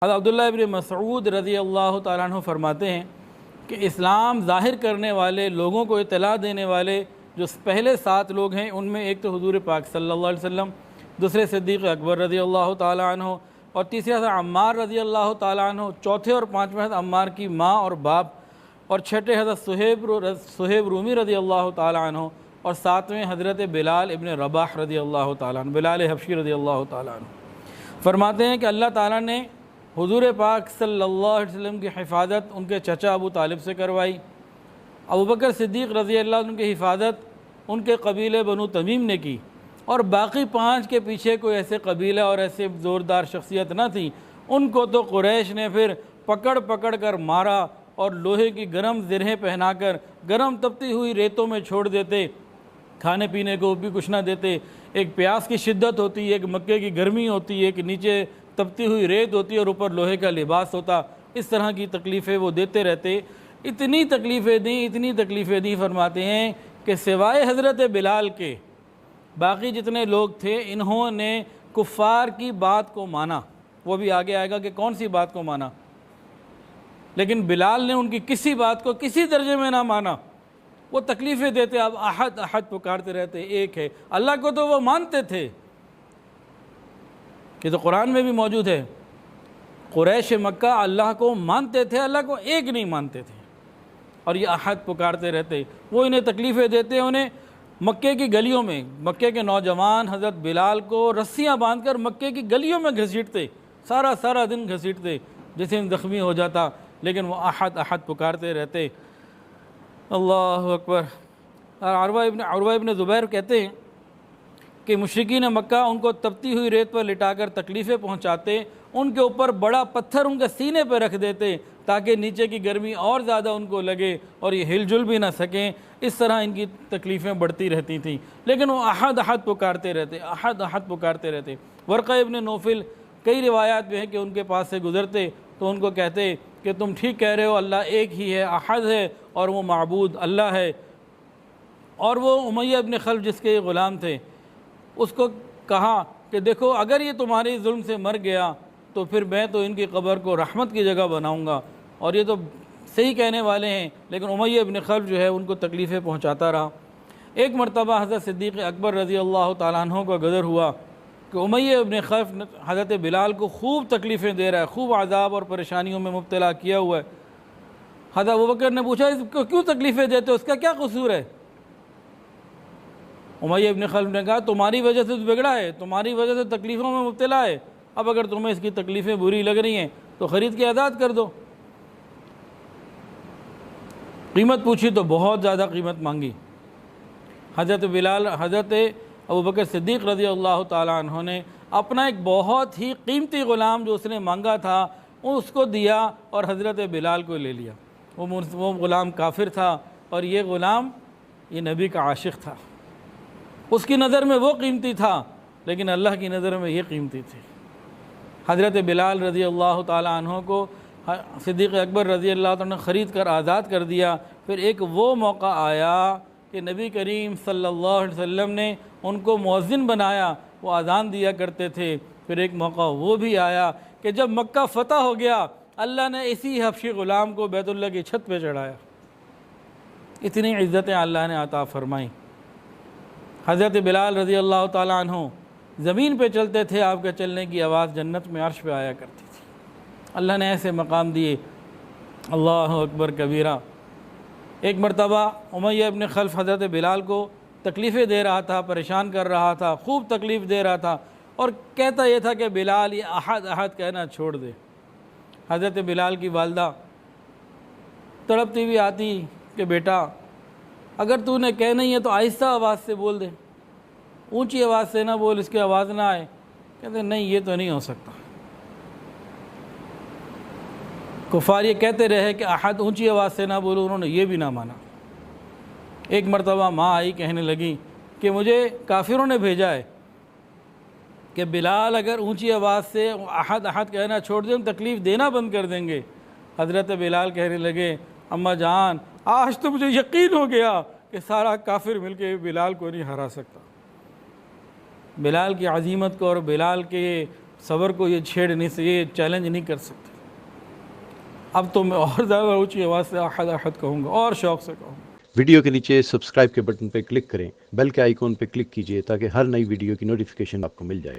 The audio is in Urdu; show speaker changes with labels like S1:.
S1: حضرت عبداللہ ابن مسعود رضی اللہ تعالیٰ عنہ فرماتے ہیں کہ اسلام ظاہر کرنے والے لوگوں کو اطلاع دینے والے جو پہلے 7 لوگ ہیں، ان میں ایک تو حضور پاک صلی اللہ علیہ وسلم، دوسرے صدیق اکبر رضی اللہ تعالیٰ عنہ، اور تیسرے حضرت عمار رضی اللہ تعالیٰ عنہ، چوتھے اور پانچویں حضرت عمار کی ماں اور باپ، اور چھٹے حضرت صہیب رومی رضی اللہ تعالیٰ عنہ، اور 7ویں حضرت بلال ابن رباح رضی اللہ تعالیٰ عنہ، بلال حبشی رضی اللہ تعالیٰ عنہ۔ فرماتے ہیں کہ اللہ تعالیٰ نے حضور پاک صلی اللہ علیہ وسلم کی حفاظت ان کے چچا ابو طالب سے کروائی، ابوبکر صدیق رضی اللہ عنہ کی حفاظت ان کے قبیلے بنو تمیم نے کی، اور باقی 5 کے پیچھے کوئی ایسے قبیلہ اور ایسے زوردار شخصیت نہ تھی، ان کو تو قریش نے پھر پکڑ پکڑ کر مارا اور لوہے کی گرم زرہیں پہنا کر گرم تپتی ہوئی ریتوں میں چھوڑ دیتے، کھانے پینے کو بھی کچھ نہ دیتے۔ ایک پیاس کی شدت ہوتی، ایک مکے کی گرمی ہوتی، ایک نیچے تپتی ہوئی ریت ہوتی اور اوپر لوہے کا لباس ہوتا، اس طرح کی تکلیفیں وہ دیتے رہتے۔ اتنی تکلیفیں دیں فرماتے ہیں کہ سوائے حضرت بلال کے باقی جتنے لوگ تھے انہوں نے کفار کی بات کو مانا، وہ بھی آگے آئے گا کہ کون سی بات کو مانا، لیکن بلال نے ان کی کسی بات کو کسی درجے میں نہ مانا۔ وہ تکلیفیں دیتے، اب احد احد پکارتے رہتے، ایک ہے اللہ کو تو وہ مانتے تھے، کہ تو قرآن میں بھی موجود ہے، قریش مکہ اللہ کو مانتے تھے، اللہ کو ایک نہیں مانتے تھے، اور یہ احد پکارتے رہتے۔ وہ انہیں تکلیفیں دیتے، انہیں مکے کی گلیوں میں، مکے کے نوجوان حضرت بلال کو رسیاں باندھ کر مکے کی گلیوں میں گھسیٹتے، سارا دن گھسیٹتے، جسم زخمی ہو جاتا، لیکن وہ احد احد پکارتے رہتے۔ اللہ اکبر۔ عروہ ابن زبیر کہتے ہیں کہ مشرکین مکہ ان کو تپتی ہوئی ریت پر لٹا کر تکلیفیں پہنچاتے، ان کے اوپر بڑا پتھر ان کے سینے پہ رکھ دیتے تاکہ نیچے کی گرمی اور زیادہ ان کو لگے اور یہ ہل جل بھی نہ سکیں، اس طرح ان کی تکلیفیں بڑھتی رہتی تھیں، لیکن وہ احد احد پکارتے رہتے، احد احد پکارتے رہتے۔ ورقہ ابن نوفل کئی روایات میں ہیں کہ ان کے پاس سے گزرتے تو ان کو کہتے کہ تم ٹھیک کہہ رہے ہو، اللہ ایک ہی ہے، احد ہے، اور وہ معبود اللہ ہے۔ اور وہ امیہ ابن خلف جس کے غلام تھے، اس کو کہا کہ دیکھو اگر یہ تمہاری ظلم سے مر گیا تو پھر میں تو ان کی قبر کو رحمت کی جگہ بناؤں گا، اور یہ تو صحیح کہنے والے ہیں، لیکن امیہ ابن خلف جو ہے ان کو تکلیفیں پہنچاتا رہا۔ ایک مرتبہ حضرت صدیق اکبر رضی اللہ تعالیٰ عنہ کا غضب ہوا کہ امیہ ابن خلف حضرت بلال کو خوب تکلیفیں دے رہا ہے، خوب عذاب اور پریشانیوں میں مبتلا کیا ہوا ہے۔ حضرت ابوبکر نے پوچھا اس کو کیوں تکلیفیں دیتے ہو، اس کا کیا قصور ہے؟ امیہ ابن خلف نے کہا تمہاری وجہ سے تو بگڑا ہے، تمہاری وجہ سے تکلیفوں میں مبتلا ہے، اب اگر تمہیں اس کی تکلیفیں بری لگ رہی ہیں تو خرید کے آزاد کر دو۔ قیمت پوچھی تو بہت زیادہ قیمت مانگی۔ حضرت ابوبکر صدیق رضی اللہ تعالیٰ عنہ نے اپنا ایک بہت ہی قیمتی غلام جو اس نے مانگا تھا اس کو دیا اور حضرت بلال کو لے لیا۔ وہ غلام کافر تھا اور یہ غلام یہ نبی کا عاشق تھا، اس کی نظر میں وہ قیمتی تھا لیکن اللہ کی نظر میں یہ قیمتی تھی۔ حضرت بلال رضی اللہ تعالیٰ عنہ کو صدیق اکبر رضی اللہ عنہ نے خرید کر آزاد کر دیا۔ پھر ایک وہ موقع آیا کہ نبی کریم صلی اللہ علیہ وسلم نے ان کو مؤذن بنایا، وہ اذان دیا کرتے تھے۔ پھر ایک موقع وہ بھی آیا کہ جب مکہ فتح ہو گیا اللہ نے اسی حبشی غلام کو بیت اللہ کی چھت پہ چڑھایا۔ اتنی عزتیں اللہ نے عطا فرمائیں۔ حضرت بلال رضی اللہ تعالیٰ عنہ زمین پہ چلتے تھے، آپ کے چلنے کی آواز جنت میں عرش پہ آیا کرتی تھی۔ اللہ نے ایسے مقام دیے، اللہ اکبر کبیرہ۔ ایک مرتبہ امیہ ابن خلف حضرت بلال کو تکلیفیں دے رہا تھا، پریشان کر رہا تھا، خوب تکلیف دے رہا تھا، اور کہتا یہ تھا کہ بلال یہ احد احد کہنا چھوڑ دے۔ حضرت بلال کی والدہ تڑپتی ہوئی آتی کہ بیٹا اگر تو نے کہنا ہی ہے تو آہستہ آواز سے بول دے، اونچی آواز سے نہ بول، اس کی آواز نہ آئے۔ کہتے نہیں یہ تو نہیں ہو سکتا۔ کفار یہ کہتے رہے کہ احد اونچی آواز سے نہ بولو، انہوں نے یہ بھی نہ مانا۔ ایک مرتبہ ماں آئی کہنے لگی کہ مجھے کافروں نے بھیجا ہے کہ بلال اگر اونچی آواز سے احد احد کہنا چھوڑ دیں تکلیف دینا بند کر دیں گے۔ حضرت بلال کہنے لگے اماں جان آج تو مجھے یقین ہو گیا کہ سارا کافر مل کے بلال کو نہیں ہرا سکتا۔ بلال کی عظیمت کو اور بلال کے صبر کو یہ چھیڑ نہیں سے یہ چیلنج نہیں کر سکتے. اب تو میں اور زیادہ اونچی آواز سے احد احد کہوں گا اور شوق سے کہوں گا.
S2: ویڈیو کے نیچے سبسکرائب کے بٹن پہ کلک کریں، بیل کے آئیکن پہ کلک کیجئے تاکہ ہر نئی ویڈیو کی نوٹیفیکیشن آپ کو مل جائے.